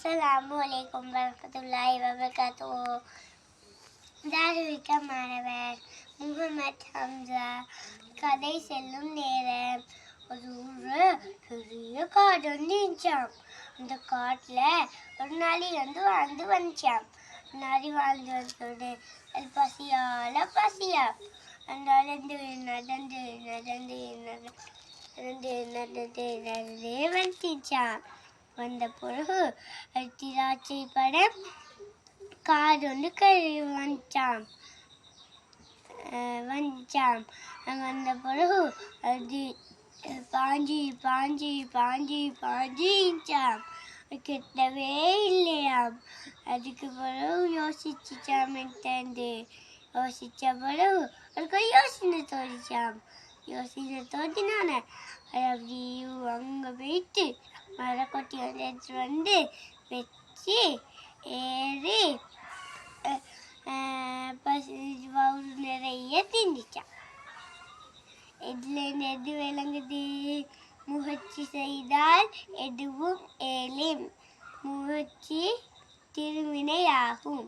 அஸ்ஸலாமுஅலைக்கும் வரஹ்மத்துல்லாஹி வபரகாத்துஹு. தாருவிக்க மாணவர் முகமது ஹம்சா. கதை செல்லும் நேரம். ஒரு ஊரு பெரிய காடு வந்துச்சாம். அந்த காட்டுல ஒரு நாளி வாழ்ந்து வந்துச்சாம். நாளி வாழ்ந்து வந்தோடு அது பசியா நடந்து வந்துச்சாம். வந்த பிறகு திராட்சை படம் காடு கழுவி வந்துச்சாம். வந்த பிறகு அது பாஞ்சிச்சாம். கிட்டவே இல்லையாம். அதுக்கு பிறகு யோசிச்சாம். யோசிச்ச பிறகு அதுக்கு யோசனை தோற்றினான அப்படி அங்க போயிட்டு மரக்கொட்டி எடுத்து வந்து வச்சு ஏறி பவுரு நிறைய திண்டிச்சான். இதுல எது விளங்குது? முயற்சி செய்தால் எதுவும் ஏலும். முயற்சி திருவினை ஆகும்.